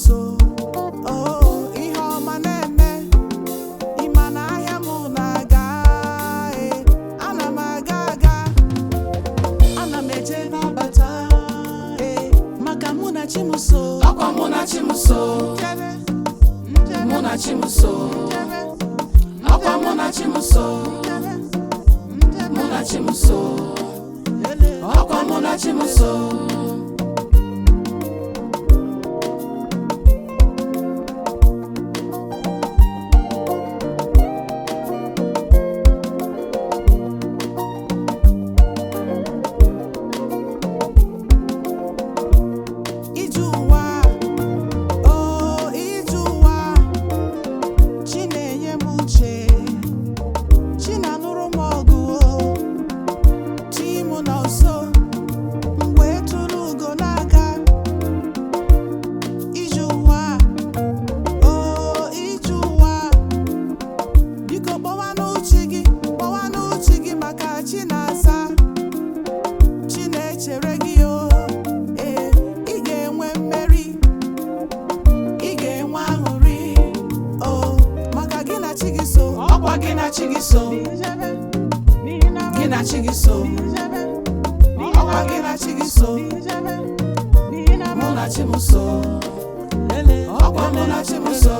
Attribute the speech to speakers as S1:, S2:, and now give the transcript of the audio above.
S1: Munachimso. Oh, ihe ọma na-eme, ịma na ahịa m na-aga, ana m aga, ana m eje n'ọbata, maka Munachimso.
S2: Akwa Munachimso, Munachimso, akwa Munachimso, Munachimso, akwa Munachimso. Ginachigiso, Ginachigiso, Owa Ginachigiso, Munachimso, Owa Munachimso.